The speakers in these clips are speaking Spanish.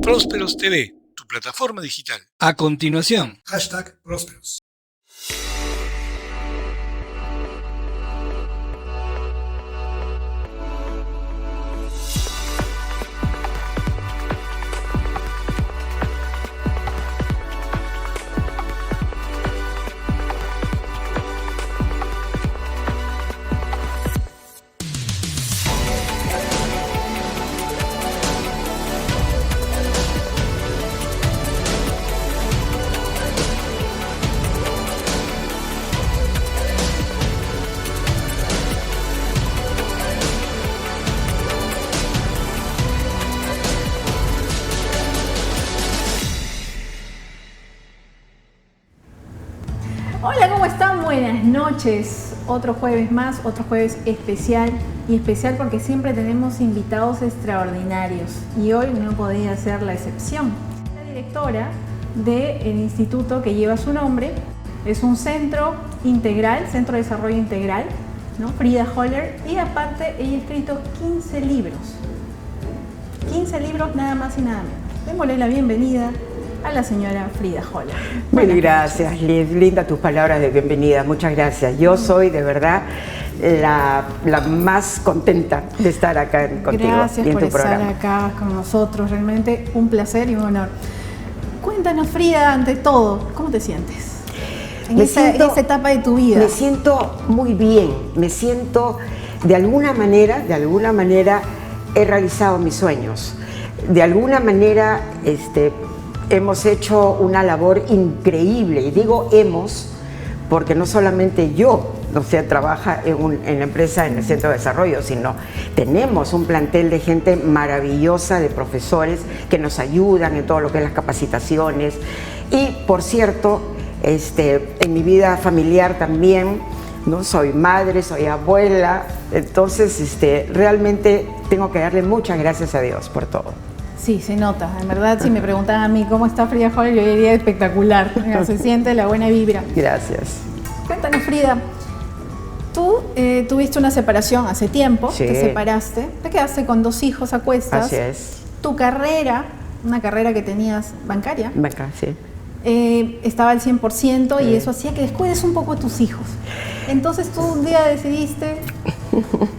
Prósperos TV, tu plataforma digital. A continuación, #Prósperos. Hola, ¿cómo están? Buenas noches. Otro jueves más, otro jueves especial. Y especial porque siempre tenemos invitados extraordinarios. Y hoy no podía ser la excepción. La directora del instituto que lleva su nombre es un centro integral, Centro de Desarrollo Integral, ¿no? Frida Holler. Y aparte, ella ha escrito 15 libros. 15 libros, nada más y nada menos. Démosle la bienvenida a la señora Frida Holler. Bueno, gracias, Liz. Linda tus palabras de bienvenida. Muchas gracias. Yo soy de verdad la más contenta de estar acá contigo. Gracias y en por tu estar programa. acá con nosotros. Realmente un placer y un honor. Cuéntanos, Frida, ante todo, ¿cómo te sientes en esa etapa de tu vida? Me siento muy bien. Me siento, de alguna manera, he realizado mis sueños. De alguna manera, hemos hecho una labor increíble, y digo hemos porque no solamente yo, trabaja en la empresa, en el Centro de Desarrollo, sino tenemos un plantel de gente maravillosa, de profesores que nos ayudan en todo lo que es las capacitaciones. Y por cierto, en mi vida familiar también, ¿no? Soy madre, soy abuela, entonces realmente tengo que darle muchas gracias a Dios por todo. Sí, se nota. En verdad, si me preguntan a mí cómo está Frida Holler, yo diría espectacular. Se siente la buena vibra. Gracias. Cuéntanos, Frida. Tú tuviste una separación hace tiempo, Sí. Te separaste, te quedaste con 2 hijos a cuestas. Así es. Tu carrera, una carrera que tenías bancaria, Venga, sí. estaba al 100% y Sí. eso hacía que descuides un poco a tus hijos. Entonces tú un día decidiste,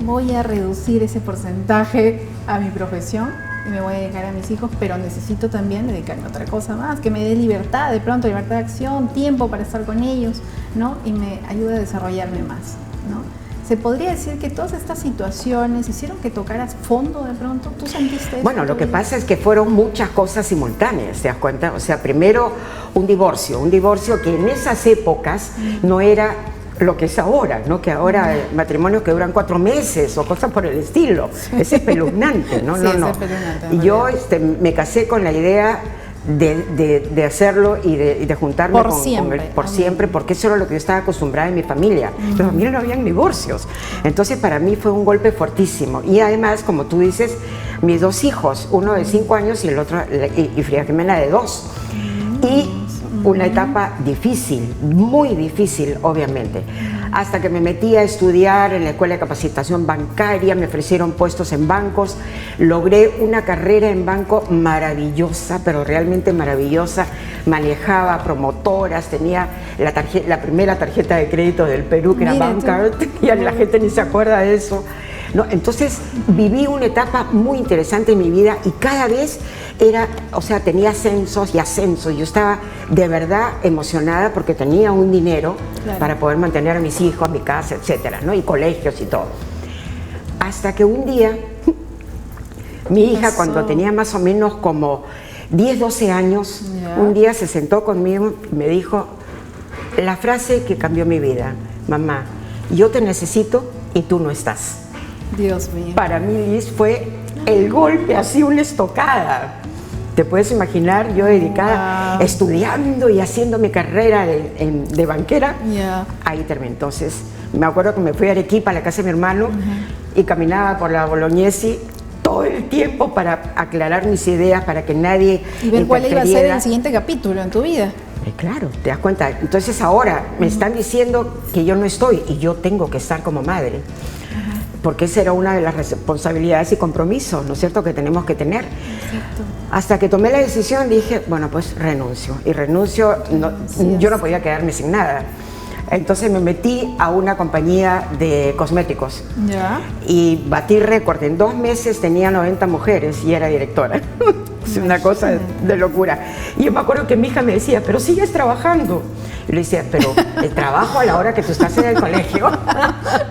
voy a reducir ese porcentaje a mi profesión y me voy a dedicar a mis hijos, pero necesito también dedicarme a otra cosa más, que me dé libertad, de pronto libertad de acción, tiempo para estar con ellos, ¿no? Y me ayude a desarrollarme más, ¿no? ¿Se podría decir que todas estas situaciones hicieron que tocaras fondo de pronto? ¿Tú sentiste eso? Bueno, lo que pasa es que fueron muchas cosas simultáneas, ¿te das cuenta? O sea, primero un divorcio que en esas épocas no era lo que es ahora, ¿no? Que ahora matrimonios que duran 4 meses o cosas por el estilo. Es espeluznante, ¿no? Sí, no, es no. espeluznante, Y yo me casé con la idea de hacerlo y de juntarme Por con siempre. él por siempre, porque eso era lo que yo estaba acostumbrada en mi familia. En mi familia no habían divorcios. Entonces para mí fue un golpe fuertísimo. Y además, como tú dices, mis 2 hijos, uno de 5 años y el otro, y Frida Jimena de 2. Y una etapa difícil, muy difícil, obviamente. Hasta que me metí a estudiar en la Escuela de Capacitación Bancaria, me ofrecieron puestos en bancos, logré una carrera en banco maravillosa, pero realmente maravillosa. Manejaba promotoras, tenía la primera tarjeta de crédito del Perú, que era Bancard, y la gente ni se acuerda de eso. No, entonces viví una etapa muy interesante en mi vida y cada vez tenía ascensos y ascensos. Yo estaba de verdad emocionada porque tenía un dinero para poder mantener a mis hijos, mi casa, etcétera, ¿no? Y colegios y todo. Hasta que un día, mi hija, cuando tenía más o menos como 10, 12 años, un día se sentó conmigo y me dijo la frase que cambió mi vida: mamá, yo te necesito y tú no estás. Dios mío. Para mí, Liz, fue el golpe, así una estocada. Te puedes imaginar, yo dedicada, estudiando y haciendo mi carrera de banquera, ahí terminé. Entonces, me acuerdo que me fui a Arequipa, a la casa de mi hermano, y caminaba por la Bolognesi todo el tiempo para aclarar mis ideas, para que nadie y ver cuál iba a ser el siguiente capítulo en tu vida. Claro, te das cuenta. Entonces ahora me están diciendo que yo no estoy y yo tengo que estar como madre. porque esa era una de las responsabilidades y compromisos, ¿no es cierto?, que tenemos que tener. Exacto. Hasta que tomé la decisión dije, bueno, pues renuncio. Y renuncio, yo no podía quedarme sin nada. Entonces me metí a una compañía de cosméticos. Ya. Y batí récord. En 2 meses tenía 90 mujeres y era directora. Es una cosa de locura. Y yo me acuerdo que mi hija me decía, pero sigues trabajando. Y le decía, pero el trabajo a la hora que tú estás en el colegio.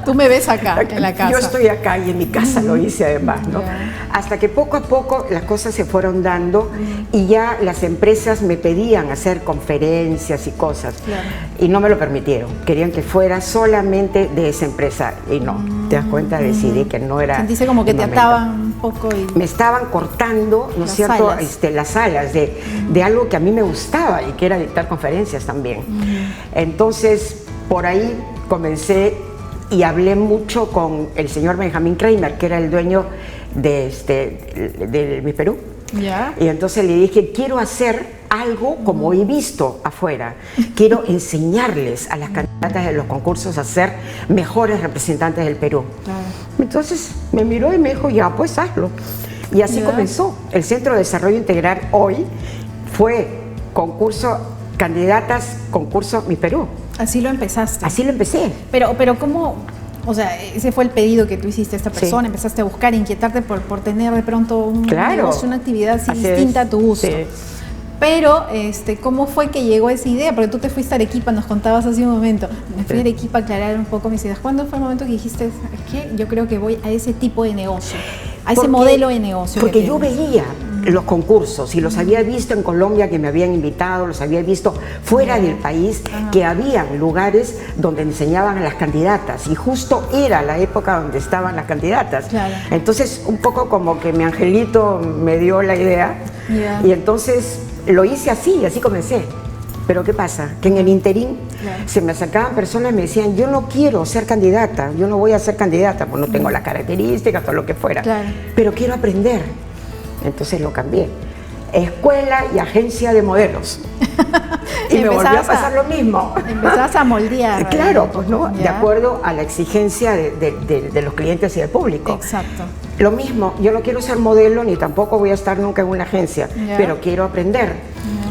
Tú me ves acá, en la casa. Yo estoy acá y en mi casa lo hice además, ¿no? Hasta que poco a poco las cosas se fueron dando y ya las empresas me pedían hacer conferencias y cosas. Claro. Y no me lo permitieron. Querían que fuera solamente de esa empresa. Y no, te das cuenta, decidí que no era. Sentiste como que el te momento. ataban un poco y... Me estaban cortando, ¿no es Las cierto?, alas. las alas de algo que a mí me gustaba y que era dictar conferencias también. Entonces, por ahí comencé y hablé mucho con el señor Benjamín Kramer, que era el dueño de Miss Perú. Ya. Y entonces le dije, quiero hacer algo como he visto afuera. Quiero enseñarles a las candidatas de los concursos a ser mejores representantes del Perú. Claro. Entonces me miró y me dijo, ya, pues hazlo. Y así Ya. comenzó. El Centro de Desarrollo Integral hoy fue concurso, candidatas, concurso Mi Perú. Así lo empezaste. Así lo empecé. Pero ¿cómo? O sea, ese fue el pedido que tú hiciste a esta persona, Sí. empezaste a buscar, inquietarte por tener de pronto un Claro. negocio, una actividad así Así distinta es. a tu gusto. Sí. Pero, ¿cómo fue que llegó esa idea? Porque tú te fuiste a Arequipa, nos contabas hace un momento. Me fui a Arequipa a aclarar un poco mis ideas. ¿Cuándo fue el momento que dijiste, ¿sabes qué? Yo creo que voy a ese tipo de negocio, a ese modelo de negocio? Porque que yo tienes? veía los concursos y los había visto en Colombia, que me habían invitado, los había visto fuera del país, que habían lugares donde enseñaban a las candidatas y justo era la época donde estaban las candidatas. Claro. Entonces un poco como que mi angelito me dio la idea Ya. y entonces lo hice así, así comencé. Pero ¿qué pasa? Que en el interín Claro. se me acercaban personas y me decían, yo no quiero ser candidata, yo no voy a ser candidata, pues no tengo las características o lo que fuera, Claro. pero quiero aprender. Entonces lo cambié. Escuela y agencia de modelos. Y me volvió a Empezabas pasar lo mismo. Empezabas a moldear. Claro, pues no, de ¿Ya? acuerdo a la exigencia de los clientes y del público. Exacto. Lo mismo, yo no quiero ser modelo ni tampoco voy a estar nunca en una agencia, Ya. pero quiero aprender.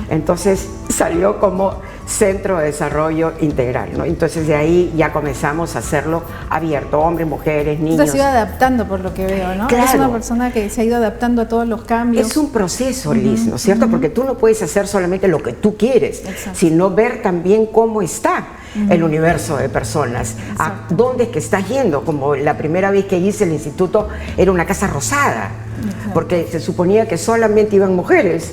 Entonces salió como Centro de Desarrollo Integral, ¿no? Entonces de ahí ya comenzamos a hacerlo abierto, hombres, mujeres, Tú te niños. has ido adaptando por lo que veo, ¿no? Claro. Es una persona que se ha ido adaptando a todos los cambios. Es un proceso, Liz, ¿no es cierto? Porque tú no puedes hacer solamente lo que tú quieres, Exacto. sino ver también cómo está el universo de personas, a Exacto. dónde es que estás yendo. Como la primera vez que hice el instituto era una casa rosada, porque se suponía que solamente iban mujeres.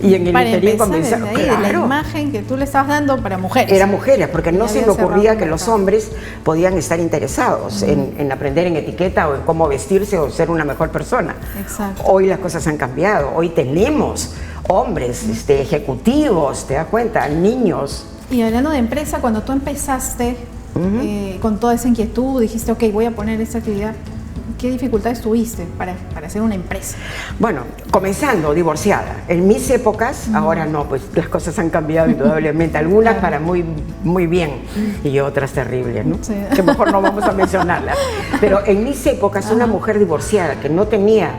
Y en el Para interín empezar, comenzaron, desde ahí, de la claro, imagen que tú le estabas dando para mujeres. eran mujeres, porque no Ya se me había cerrado ocurría el que los mercado. hombres podían estar interesados en aprender en etiqueta o en cómo vestirse o ser una mejor persona. Exacto. Hoy las cosas han cambiado, hoy tenemos hombres ejecutivos, ¿te das cuenta? Niños. Y hablando de empresa, cuando tú empezaste con toda esa inquietud, dijiste, ok, voy a poner esta actividad, ¿qué dificultades tuviste para hacer una empresa? Bueno, comenzando divorciada. En mis épocas, ahora no, pues las cosas han cambiado indudablemente. Algunas para muy, muy bien y otras terribles, ¿no? Sí. Que mejor no vamos a mencionarlas. Pero en mis épocas, una mujer divorciada que no tenía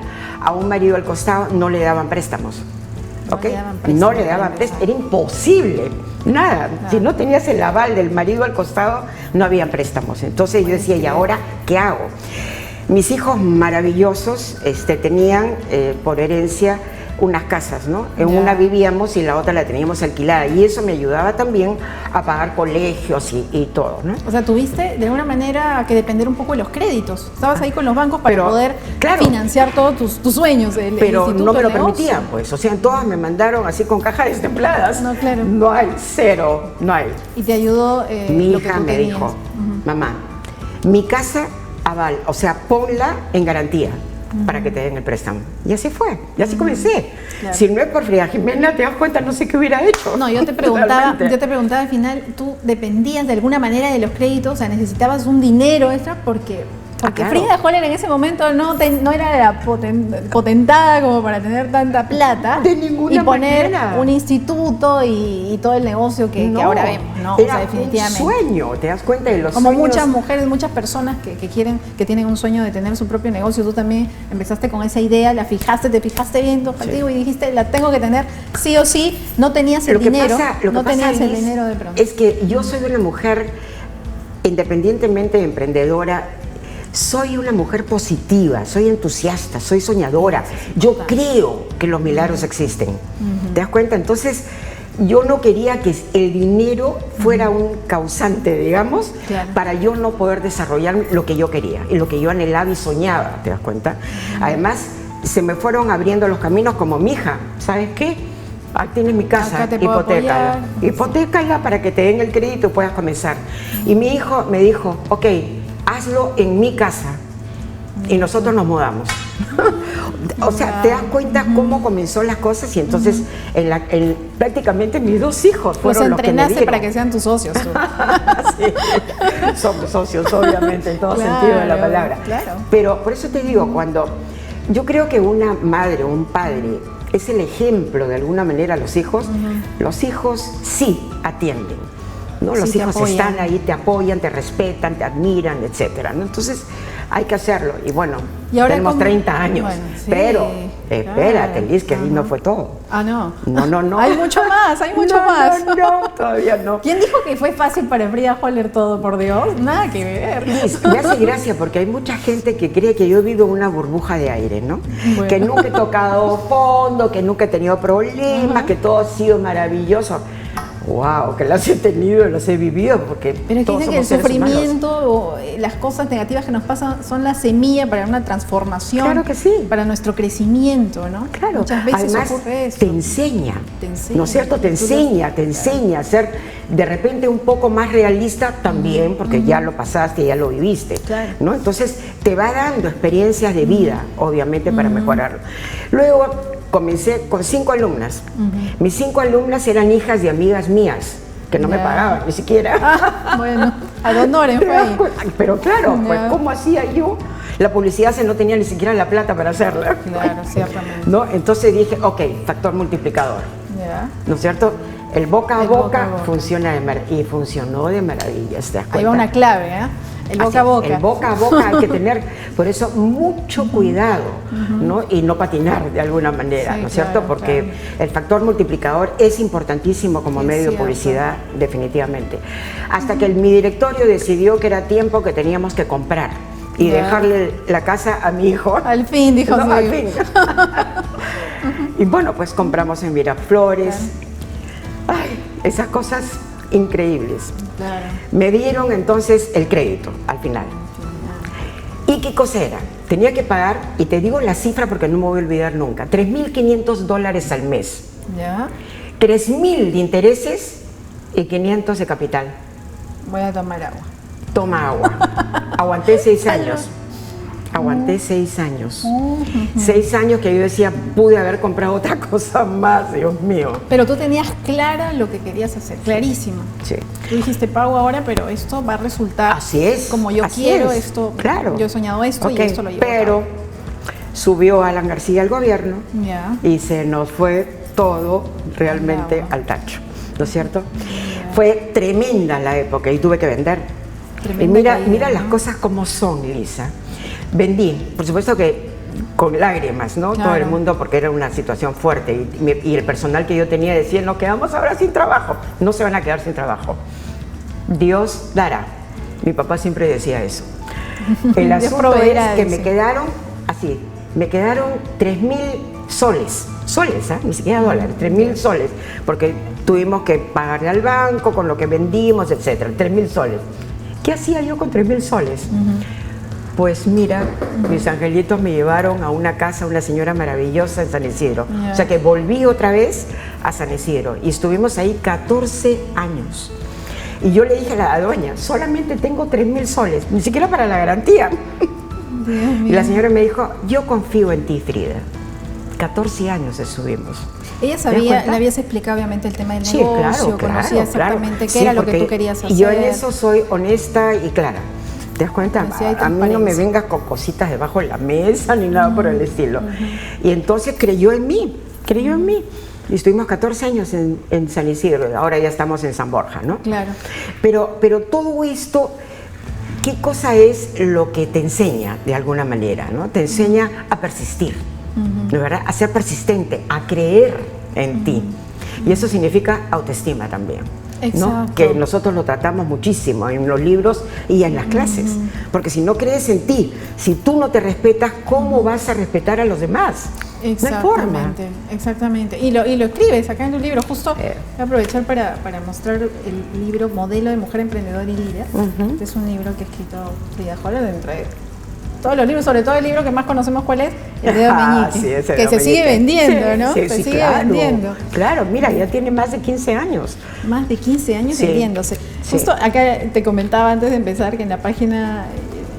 a un marido al costado, no le daban préstamos. No ¿Ok? le daban préstamos No le para daban empezar. préstamos. Era imposible. Nada. Si no tenías el aval del marido al costado, no habían préstamos. Entonces yo decía, ¿y ahora qué hago? Mis hijos maravillosos tenían por herencia unas casas, ¿no? En Ya. una vivíamos y la otra la teníamos alquilada y eso me ayudaba también a pagar colegios y todo, ¿no? O sea, tuviste de alguna manera que depender un poco de los créditos. Estabas ahí con los bancos para Pero, poder claro. financiar todos tus sueños. El Pero instituto, no me lo el negocio. permitían, pues. O sea, todas me mandaron así con cajas destempladas. No, claro. No hay, cero, no hay. Y te ayudó Mi lo que hija tú me tenías. dijo, mamá, mi casa aval, o sea, ponla en garantía para que te den el préstamo. Y así fue, y así comencé. Claro. Si no es por Frida Jimena, te das cuenta, no sé qué hubiera hecho. No, yo te Realmente. preguntaba al final, ¿tú dependías de alguna manera de los créditos? O sea, ¿necesitabas un dinero extra? Porque Porque claro. Frida Holler en ese momento no era la potentada como para tener tanta plata De ninguna y poner manera. un instituto y todo el negocio que ahora vemos, ¿no? Era definitivamente. un sueño, ¿te das cuenta de los Como sueños? muchas mujeres, muchas personas que tienen un sueño de tener su propio negocio, tú también empezaste con esa idea, te fijaste bien tu objetivo y dijiste, la tengo que tener sí o sí, no tenías el dinero, no tenías el dinero de pronto. Es que yo soy una mujer, independientemente emprendedora, soy una mujer positiva, soy entusiasta, soy soñadora. Yo creo que los milagros existen. ¿Te das cuenta? Entonces, yo no quería que el dinero fuera un causante, digamos, para yo no poder desarrollar lo que yo quería y lo que yo anhelaba y soñaba, ¿te das cuenta? Además, se me fueron abriendo los caminos como mi hija, ¿sabes qué? Aquí tienes mi casa, hipotécala para que te den el crédito y puedas comenzar. Y mi hijo me dijo, ok, hazlo en mi casa y nosotros nos mudamos. O sea, te das cuenta cómo comenzó las cosas y entonces prácticamente mis dos hijos fueron los que me entrenaste dieron. para que sean tus socios tú. Sí, somos socios obviamente en todo sentido de la palabra. Claro. Pero por eso te digo, cuando yo creo que una madre o un padre es el ejemplo de alguna manera a los hijos sí atienden, ¿no? Los hijos están ahí, te apoyan, te respetan, te admiran, etcétera, ¿no? Entonces hay que hacerlo y bueno, tenemos 30 años, bueno, sí, pero espérate, claro. Liz, que ahí no fue todo. Ah, no. No. Hay mucho más, No, todavía no. ¿Quién dijo que fue fácil para Frida Holler todo, por Dios? Nada que ver. Liz, me hace gracia porque hay mucha gente que cree que yo vivo en una burbuja de aire, ¿no? Bueno. Que nunca he tocado fondo, que nunca he tenido problemas, que todo ha sido maravilloso. Wow, que las he tenido, las he vivido, porque pero es que todos dicen que el somos seres humanos. sufrimiento o las cosas negativas que nos pasan son la semilla para una transformación. Claro que sí. Para nuestro crecimiento, ¿no? Claro, muchas veces además ocurre eso. te enseña, ¿no es cierto? Te enseña a ser de repente un poco más realista también, porque ya lo pasaste, ya lo viviste, Claro. ¿no? Entonces te va dando experiencias de vida, obviamente, para mejorarlo. Luego comencé con 5 alumnas. Mis 5 alumnas eran hijas de amigas mías, que no me pagaban ni siquiera. Ah, bueno, ad honorem fue ahí. Pero claro, pues Ya. ¿cómo hacía yo? La publicidad no tenía ni siquiera la plata para hacerla. Claro, ciertamente. ¿No? Entonces dije, ok, factor multiplicador. Ya. ¿No es cierto? El boca a El boca boca a boca. funciona y funcionó de maravilla. ¿Te das Ahí va cuenta? una clave, ¿eh? El boca a boca. El boca a boca hay que tener, por eso, mucho cuidado, ¿no? Y no patinar de alguna manera, Sí, ¿no es cierto? claro, Porque claro. el factor multiplicador es importantísimo como Es medio de cierto. publicidad, definitivamente. Hasta que mi directorio decidió que era tiempo que teníamos que comprar y Ya. dejarle la casa a mi hijo. Al fin, dijo No, sí. al fin. Y bueno, pues compramos en Miraflores. Ay, esas cosas increíbles. Claro. Me dieron entonces el crédito al final. ¿Y qué cosa era? Tenía que pagar, y te digo la cifra porque no me voy a olvidar nunca, $3.500 al mes, Ya. 3.000 de intereses y 500 de capital. Voy a tomar agua. Toma agua. Aguanté 6 años. Aguanté 6 años. 6 años que yo decía, pude haber comprado otra cosa más, Dios mío. Pero tú tenías clara lo que querías hacer, clarísimo. Sí. Tú dijiste, pago ahora, pero esto va a resultar Así es. como yo así quiero, es. esto, Claro. yo he soñado esto Ok, y esto lo llevo a pero cabo. subió Alan García al gobierno Ya. y se nos fue todo realmente Bravo. al tacho, ¿no es cierto? Fue tremenda la época y tuve que vender. Tremenda Y mira, caída, mira ¿no? las cosas como son, Lisa. Vendí, por supuesto que con lágrimas, ¿no? Claro. Todo el mundo, porque era una situación fuerte y el personal que yo tenía decía, nos quedamos ahora sin trabajo. No se van a quedar sin trabajo. Dios dará. Mi papá siempre decía eso. El Dios asunto proveerá, es que dice. me quedaron así, me quedaron 3.000 soles, ni siquiera dólares, 3.000 soles, porque tuvimos que pagarle al banco con lo que vendimos, etcétera, 3.000 soles. ¿Qué hacía yo con 3.000 soles? Pues mira, mis angelitos me llevaron a una casa, una señora maravillosa en San Isidro. Ya. O sea que volví otra vez a San Isidro y estuvimos ahí 14 años. Y yo le dije a la dueña, solamente tengo 3.000 soles, ni siquiera para la garantía. Dios Y mío. la señora me dijo, yo confío en ti, Frida. 14 años estuvimos. Ella das sabía, cuenta? le habías explicado obviamente el tema del Sí, negocio, claro, conocía exactamente qué Sí, era lo que porque tú querías hacer. yo en eso soy honesta y clara. ¿Te das cuenta? Sí, hay A mí no me transparencia. vengas con cositas debajo de la mesa ni nada por el estilo. Y entonces creyó en mí. Y estuvimos 14 años en San Isidro, ahora ya estamos en San Borja, ¿no? Claro. Pero todo esto, ¿qué cosa es lo que te enseña de alguna manera, ¿no? Te enseña a persistir, ¿no, verdad? A ser persistente, a creer en ti. Y eso significa autoestima también. ¿No? Exacto. Que nosotros lo tratamos muchísimo en los libros y en las clases, porque si no crees en ti, si tú no te respetas, ¿cómo vas a respetar a los demás? No hay forma. Exactamente. Y lo escribes acá en tu libro. Justo voy a aprovechar para mostrar el libro Modelo de Mujer Emprendedora y Líder. Este es un libro que ha escrito Frida Holler, dentro de todos los libros, sobre todo el libro que más conocemos, ¿cuál es? El Dedo Meñique, Sí, ese que Dedo se sigue Meñique. vendiendo, Sí, ¿no? sí, Se sí, sigue claro. vendiendo. Claro, mira, ya tiene más de 15 años. Más de 15 años Sí, vendiéndose. sí. Justo acá te comentaba antes de empezar que en la página,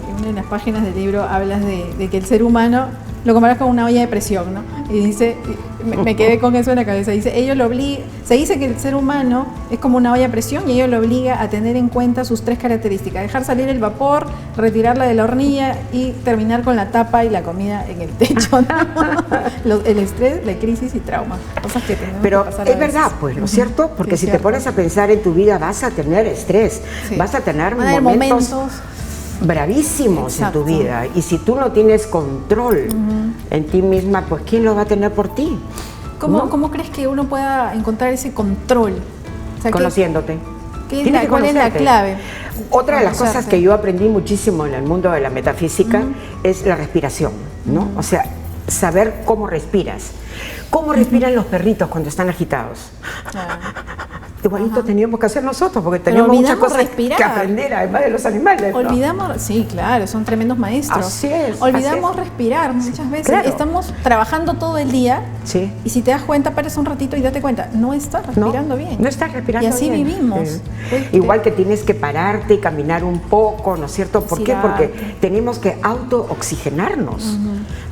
en una de las páginas del libro hablas de que el ser humano lo comparas con una olla de presión, ¿no? Y dice, me quedé con eso en la cabeza, dice, se dice que el ser humano es como una olla de presión y ello lo obliga a tener en cuenta sus 3 características: dejar salir el vapor, retirarla de la hornilla y terminar con la tapa y la comida en el techo, ¿no? El estrés, la crisis y trauma, cosas que tenemos Pero que pasar es a veces. verdad, pues, ¿no es cierto? Porque Sí, si cierto. te pones a pensar en tu vida, vas a tener estrés, Sí. vas a tener Van a haber momentos bravísimos Exacto. en tu vida. Y si tú no tienes control en ti misma, pues ¿quién lo va a tener por ti? ¿No? ¿Cómo crees que uno pueda encontrar ese control? O sea, Conociéndote. ¿cuál es la conocerte. clave? Otra de las cosas Conocerte. que yo aprendí muchísimo en el mundo de la metafísica es la respiración, ¿no? O sea, saber cómo respiras. ¿Cómo respiran los perritos cuando están agitados? Igualito teníamos que hacer nosotros, porque Pero teníamos muchas olvidamos cosas respirar. que aprender, además de los animales, ¿no? Olvidamos, sí, claro, son tremendos maestros. Así es, Olvidamos así es. respirar muchas veces. claro. Estamos trabajando todo el día Sí. y si te das cuenta, paras un ratito y date cuenta, no estás respirando bien. No estás respirando Y así bien. vivimos. Sí. ¿Puedes Igual creer? que tienes que pararte y caminar un poco, ¿no es cierto? ¿Por qué? Porque Estirarte. tenemos que auto-oxigenarnos.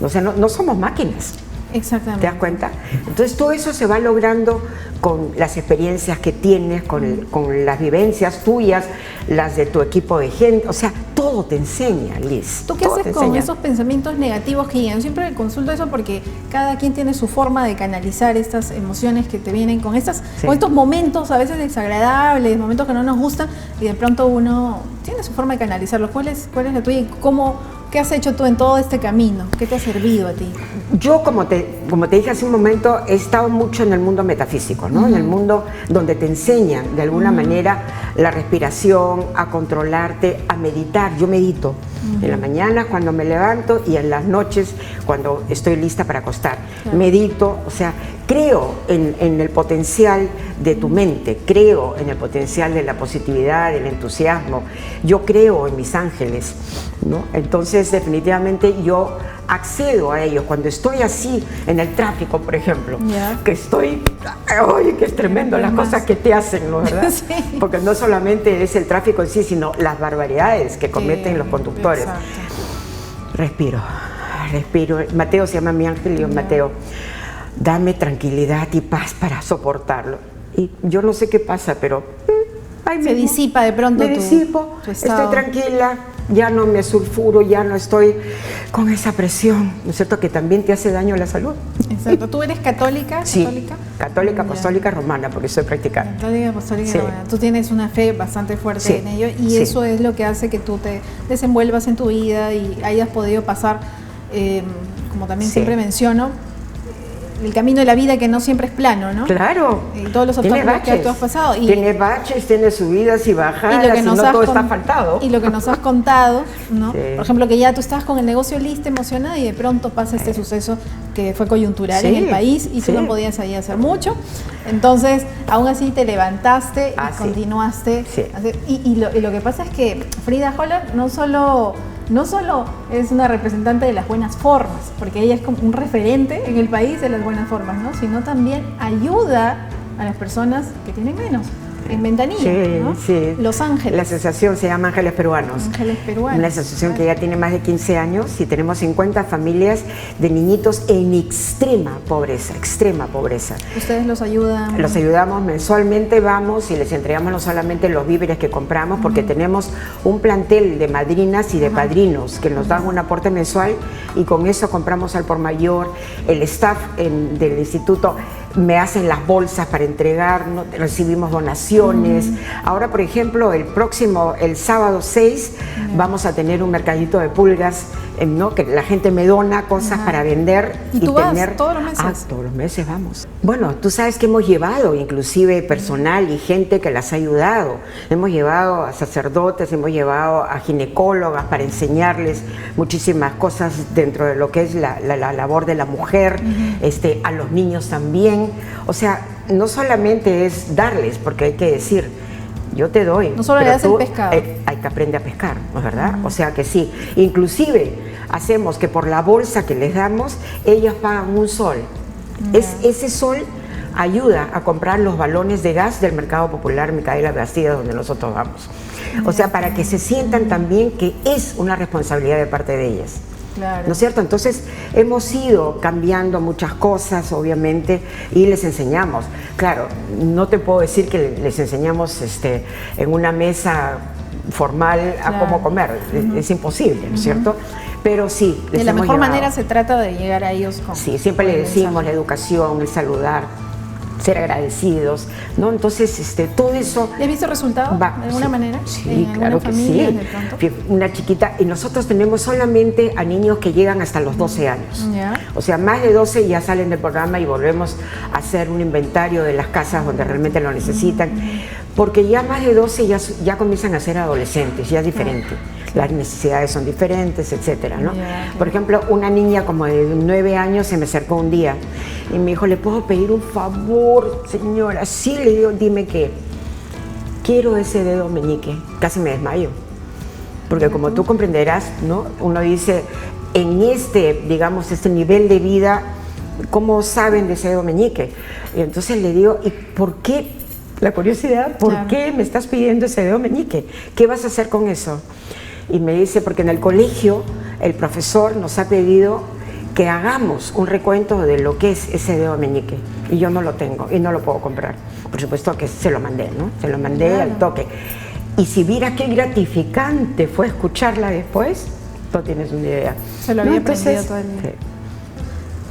O sea, no somos máquinas. Exactamente. ¿Te das cuenta? Entonces todo eso se va logrando con las experiencias que tienes, con las vivencias tuyas, las de tu equipo de gente. O sea, todo te enseña, Liz. ¿Tú qué todo haces te con enseña. esos pensamientos negativos que llegan? Siempre consulto eso porque cada quien tiene su forma de canalizar estas emociones que te vienen con Sí. con estos momentos a veces desagradables, momentos que no nos gustan, y de pronto uno tiene su forma de canalizarlos. ¿Cuál es la tuya y qué has hecho tú en todo este camino? ¿Qué te ha servido a ti? Yo, como te dije hace un momento, he estado mucho en el mundo metafísico, ¿no? En el mundo donde te enseñan de alguna manera la respiración, a controlarte, a meditar. Yo medito en la mañana cuando me levanto y en las noches cuando estoy lista para acostar. Claro. Medito, o sea, creo en el potencial de tu mente, creo en el potencial de la positividad, del entusiasmo. Yo creo en mis ángeles, ¿no? Entonces, definitivamente yo accedo a ellos cuando estoy así en el tráfico, por ejemplo, Ya. que estoy, oye, que es tremendo las Más. cosas que te hacen, ¿no? ¿Verdad? Sí. Porque no solamente es el tráfico en sí, sino las barbaridades que cometen los conductores. Exacto. Respiro. Mateo se llama mi ángel y yo, Mateo, dame tranquilidad y paz para soportarlo. Y yo no sé qué pasa, pero ahí Se mismo disipa de pronto me disipo, tu estoy estado. tranquila, ya no me sulfuro, ya no estoy con esa presión, ¿no es cierto? Que también te hace daño a la salud. Exacto. ¿Tú eres católica? Sí, ¿Católica? católica, Ya. apostólica, romana, porque soy practicante. Católica, apostólica, Sí. romana. Tú tienes una fe bastante fuerte Sí, en ello y sí. eso es lo que hace que tú te desenvuelvas en tu vida y hayas podido pasar, como también Sí. siempre menciono, el camino de la vida que no siempre es plano, ¿no? Claro. Y todos los Tiene obstáculos que baches. tú has pasado. Tiene baches, tiene subidas y bajadas, y no todo está faltado. Y lo que nos has contado, ¿no? Sí. Por ejemplo, que ya tú estabas con el negocio listo, emocionada, y de pronto pasa este suceso que fue coyuntural en Sí, el país y tú sí. no podías ahí hacer mucho. Entonces, aún así te levantaste Ah, y sí. continuaste. Sí. Y lo que pasa es que Frida Holler no solo es una representante de las buenas formas, porque ella es como un referente en el país de las buenas formas, ¿no? Sino también ayuda a las personas que tienen menos. en Ventanilla, Sí, ¿no? sí. Los Ángeles. La asociación se llama Ángeles Peruanos. Ángeles Peruanos. Una asociación que ya tiene más de 15 años y tenemos 50 familias de niñitos en extrema pobreza, extrema pobreza. Ustedes los ayudan. Los ayudamos mensualmente, vamos y les entregamos no solamente los víveres que compramos, porque tenemos un plantel de madrinas y de padrinos que nos dan un aporte mensual y con eso compramos al por mayor. El staff del instituto me hacen las bolsas para entregar, ¿no? Recibimos donaciones. Ahora, por ejemplo, el sábado 6, vamos a tener un mercadito de pulgas, ¿no? Que la gente me dona cosas para vender. ¿Y tú vas todos los meses? Ah, todos los meses vamos. Bueno, tú sabes que hemos llevado inclusive personal y gente que las ha ayudado. Hemos llevado a sacerdotes, hemos llevado a ginecólogas para enseñarles muchísimas cosas dentro de lo que es la labor de la mujer, a los niños también. O sea, no solamente es darles, porque hay que decir, yo te doy. No solo le das el pescado. Hay que aprender a pescar, ¿no es verdad? O sea que sí. Inclusive hacemos que por la bolsa que les damos, ellas pagan un sol. Ese sol ayuda a comprar los balones de gas del Mercado Popular Micaela Bastida, donde nosotros vamos. O sea, para que se sientan también que es una responsabilidad de parte de ellas. Claro. ¿No es cierto? Entonces hemos ido cambiando muchas cosas, obviamente, y les enseñamos. Claro, no te puedo decir que les enseñamos en una mesa formal a cómo comer, es imposible, ¿no es cierto? Pero sí, les de la hemos mejor llevado. manera se trata de llegar a ellos con... Sí, siempre le decimos la educación, el saludar, ser agradecidos, ¿no? Entonces, todo eso... ¿Y has visto resultados de alguna manera? Sí, ¿En claro que familias, sí. de pronto? Una chiquita, y nosotros tenemos solamente a niños que llegan hasta los 12 años. Ya. O sea, más de 12 ya salen del programa y volvemos a hacer un inventario de las casas donde realmente lo necesitan, porque ya más de 12 ya comienzan a ser adolescentes, ya es diferente. Las necesidades son diferentes, etcétera, ¿no? Por ejemplo, una niña como de 9 años se me acercó un día y me dijo, ¿le puedo pedir un favor, señora? Sí, le digo, dime qué. Quiero ese dedo meñique. Casi me desmayo. Porque como tú comprenderás, ¿no? Uno dice, en digamos, este nivel de vida, ¿cómo saben de ese dedo meñique? Y entonces le digo, ¿y por qué? La curiosidad, ¿por qué me estás pidiendo ese dedo meñique? ¿Qué vas a hacer con eso? Y me dice, porque en el colegio el profesor nos ha pedido que hagamos un recuento de lo que es ese dedo meñique. Y yo no lo tengo y no lo puedo comprar. Por supuesto que se lo mandé, ¿no? Se lo mandé al toque. Y si viera qué gratificante fue escucharla después, no tienes una idea. Se lo había aprendido todo el día. Sí.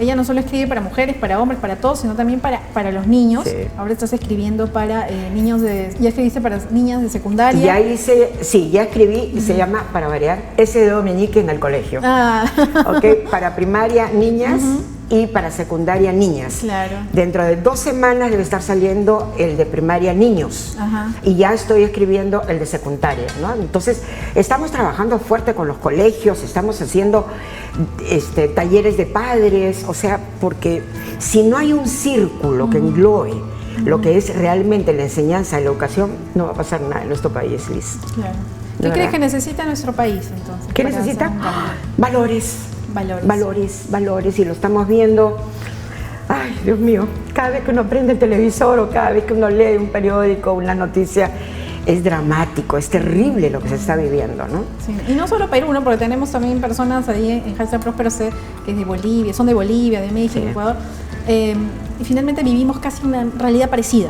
Ella no solo escribe para mujeres, para hombres, para todos, sino también para los niños. Sí. Ahora estás escribiendo para niños ya escribiste para niñas de secundaria. Ya hice, sí, ya escribí y se llama, para variar, ese dedo meñique en el colegio. ¿Ok? Para primaria, niñas. Y para secundaria, niñas. Claro. Dentro de 2 semanas debe estar saliendo el de primaria, niños. Y ya estoy escribiendo el de secundaria, ¿no? Entonces, estamos trabajando fuerte con los colegios, estamos haciendo talleres de padres, o sea, porque si no hay un círculo que englobe lo que es realmente la enseñanza y la educación, no va a pasar nada en nuestro país, Liz. Claro. ¿Qué crees que necesita nuestro país, entonces? ¿Qué necesita? Valores. Valores, y lo estamos viendo. Ay, Dios mío, cada vez que uno prende el televisor o cada vez que uno lee un periódico, una noticia, es dramático, es terrible lo que se está viviendo, ¿no? Sí. Y no solo Perú, ¿no? Porque tenemos también personas ahí en Hashtag Próspero C, que es de Bolivia, son de Bolivia, de México, Ecuador. Y finalmente vivimos casi una realidad parecida.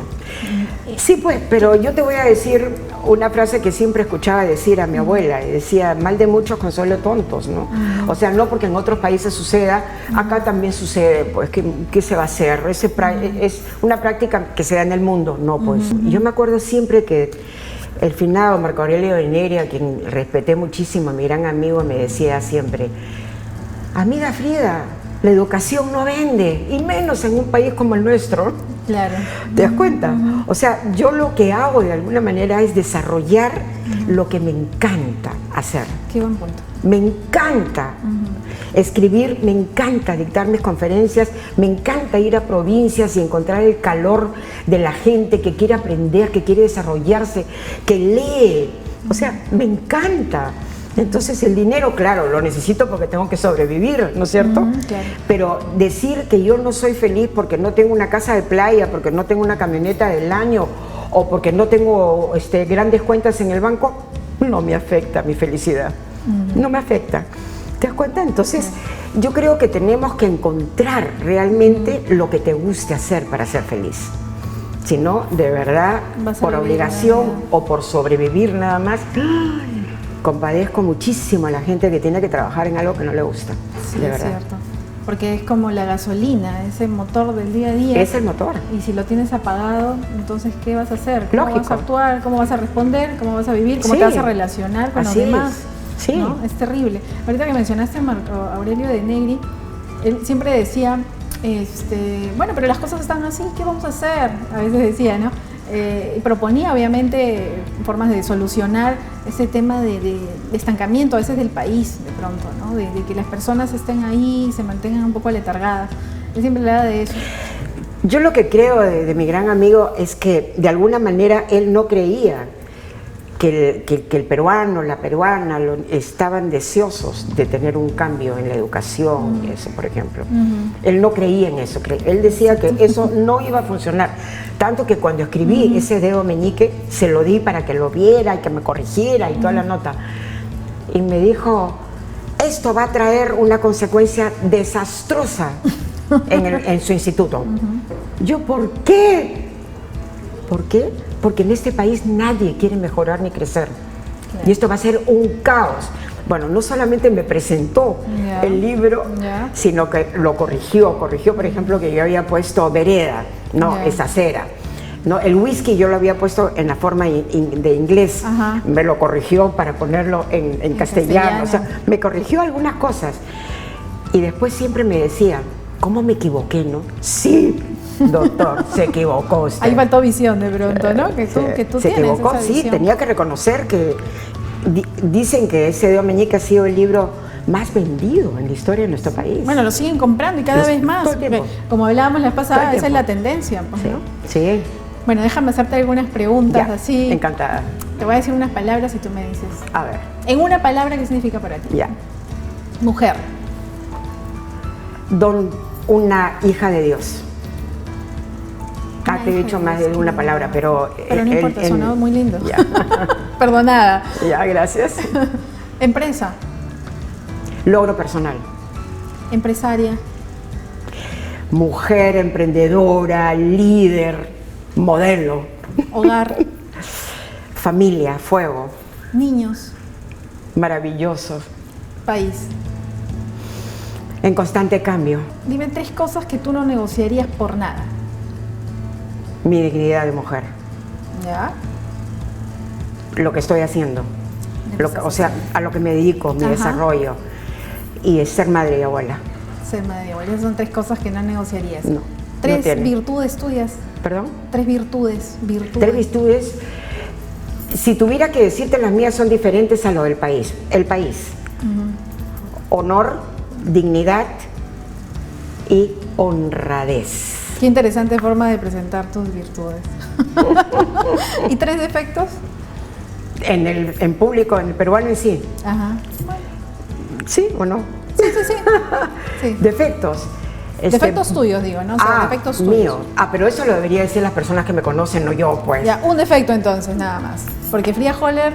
Sí, pues, pero yo te voy a decir una frase que siempre escuchaba decir a mi abuela, y decía, mal de muchos consuelo tontos, ¿no? O sea, no porque en otros países suceda, acá también sucede, pues, ¿qué se va a hacer? Es una práctica que se da en el mundo, no, pues. Yo me acuerdo siempre que el finado Marco Aurelio de Neria, a quien respeté muchísimo, mi gran amigo, me decía siempre, amiga Frida, la educación no vende, y menos en un país como el nuestro. Claro. ¿Te das cuenta? O sea, yo lo que hago de alguna manera es desarrollar lo que me encanta hacer. Qué buen punto. Me encanta escribir, me encanta dictar mis conferencias, me encanta ir a provincias y encontrar el calor de la gente que quiere aprender, que quiere desarrollarse, que lee. O sea, me encanta. Entonces el dinero, claro, lo necesito porque tengo que sobrevivir, ¿no es cierto? Claro. Pero decir que yo no soy feliz porque no tengo una casa de playa, porque no tengo una camioneta del año, o porque no tengo grandes cuentas en el banco, no me afecta mi felicidad. No me afecta. ¿Te das cuenta? Entonces, yo creo que tenemos que encontrar realmente lo que te guste hacer para ser feliz. Si no, de verdad, por obligación o por sobrevivir nada más, compadezco muchísimo a la gente que tiene que trabajar en algo que no le gusta. Sí, de es verdad. cierto. Porque es como la gasolina, ese motor del día a día. Es el motor. Y si lo tienes apagado, entonces, ¿qué vas a hacer? ¿Cómo Lógico. vas a actuar? ¿Cómo vas a responder? ¿Cómo vas a vivir? ¿Cómo Sí. te vas a relacionar con Así los demás? es. Sí. ¿No? Es terrible. Ahorita que mencionaste a Marco Aurelio de Negri, él siempre decía, bueno, pero las cosas están así, ¿qué vamos a hacer? A veces decía, ¿no? Y proponía obviamente formas de solucionar ese tema de estancamiento a veces del país de pronto, ¿no? De que las personas estén ahí, se mantengan un poco aletargadas. Él siempre hablaba de eso. Yo lo que creo de mi gran amigo es que de alguna manera él no creía que el peruano, la peruana estaban deseosos de tener un cambio en la educación, y eso, por ejemplo. Él no creía en eso, él decía que eso no iba a funcionar. Tanto que cuando escribí ese dedo meñique, se lo di para que lo viera y que me corrigiera y toda la nota. Y me dijo, esto va a traer una consecuencia desastrosa en su instituto. Yo, ¿por qué? ¿Por qué? Porque en este país nadie quiere mejorar ni crecer. Claro. Y esto va a ser un caos. Bueno, no solamente me presentó el libro, sino que lo corrigió. Corrigió, por ejemplo, que yo había puesto vereda, no, es acera. No, el whisky yo lo había puesto en la forma de inglés. Me lo corrigió para ponerlo en castellano. O sea, me corrigió algunas cosas. Y después siempre me decía, ¿cómo me equivoqué, no? Sí, doctor, se equivocó usted. Ahí faltó visión de pronto, ¿no? Que tú se tienes equivocó, esa sí, visión. tenía que reconocer que dicen que ese dedo meñique ha sido el libro más vendido en la historia de nuestro país. Bueno, lo siguen comprando y cada vez más. Todo el tiempo. Como hablábamos la pasada, Todo el esa es tiempo. la tendencia, pues, Sí, ¿no? sí. Bueno, déjame hacerte algunas preguntas Ya, así. encantada. Te voy a decir unas palabras y tú me dices. A ver, En una palabra, ¿qué significa para ti? ya. Mujer. Una hija de Dios. Una Te he hija dicho de más Dios, de una palabra, pero... Pero no importa, sonó muy lindo. Ya. Perdonada. Ya, gracias. Empresa. Logro personal. Empresaria. Mujer, emprendedora, líder, modelo. Hogar. Familia, fuego, Niños. maravilloso, País. en constante cambio. Dime 3 cosas que tú no negociarías por nada. Mi dignidad de mujer, ¿Ya? lo que estoy haciendo, o sea, a lo que me dedico, mi Ajá. desarrollo, y es ser madre y abuela. Ser madre. Esas son 3 cosas que no negociarías. No, 3 no tiene. virtudes tuyas. ¿Perdón? 3 virtudes. 3 virtudes. Si tuviera que decirte, las mías son diferentes a lo del país. El país. Honor, dignidad y honradez. Qué interesante forma de presentar tus virtudes. ¿Y 3 defectos? En público, en el peruano en sí. Ajá. ¿Sí o no? Sí. Sí. Defectos. Defectos tuyos, digo, ¿no? O sea, defectos tuyos. Mío. Pero eso lo debería decir las personas que me conocen, no yo, pues. Ya, un defecto entonces, nada más. Porque Frida Holler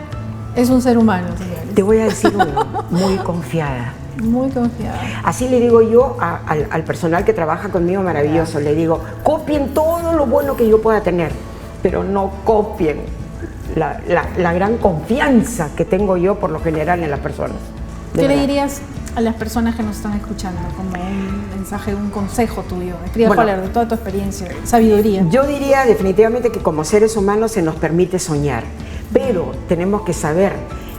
es un ser humano, señores. Te voy a decir uno, muy confiada. Muy confiada. Así le digo yo al personal que trabaja conmigo, maravilloso, le digo, copien todo lo bueno que yo pueda tener, pero no copien la gran confianza que tengo yo por lo general en las personas. De ¿Qué le verdad. dirías a las personas que nos están escuchando como un mensaje, un consejo tuyo? De Frida Bueno, Holler, de toda tu experiencia, sabiduría. Yo diría definitivamente que como seres humanos se nos permite soñar, pero tenemos que saber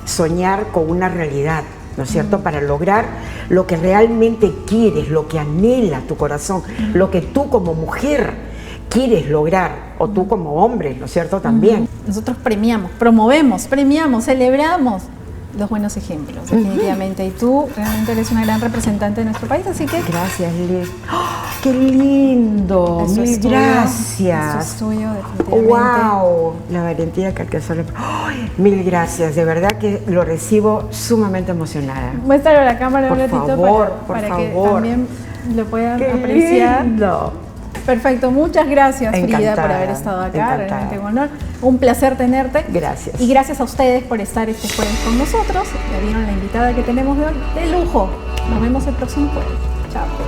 soñar con una realidad, ¿no es cierto? Para lograr lo que realmente quieres, lo que anhela tu corazón, lo que tú como mujer quieres lograr, o tú como hombre, ¿no es cierto? También. Nosotros premiamos, promovemos, celebramos los buenos ejemplos, definitivamente. Y tú realmente eres una gran representante de nuestro país, así que... Gracias, Liz. ¡Oh, ¡qué lindo! Eso Mil es tuyo, gracias. eso es tuyo, definitivamente. ¡Wow! La valentía que alcanzó. ¡Ay! Mil gracias, de verdad que lo recibo sumamente emocionada. Muéstralo a la cámara Por un ratito favor, para que favor. también lo puedan ¡Qué apreciar. lindo! Perfecto, muchas gracias Frida Encantada, por haber estado acá, encantada. realmente un honor, un placer tenerte. Gracias. Y gracias a ustedes por estar este jueves con nosotros. Ya vieron la invitada que tenemos de hoy, de lujo. Nos vemos el próximo jueves. Chao.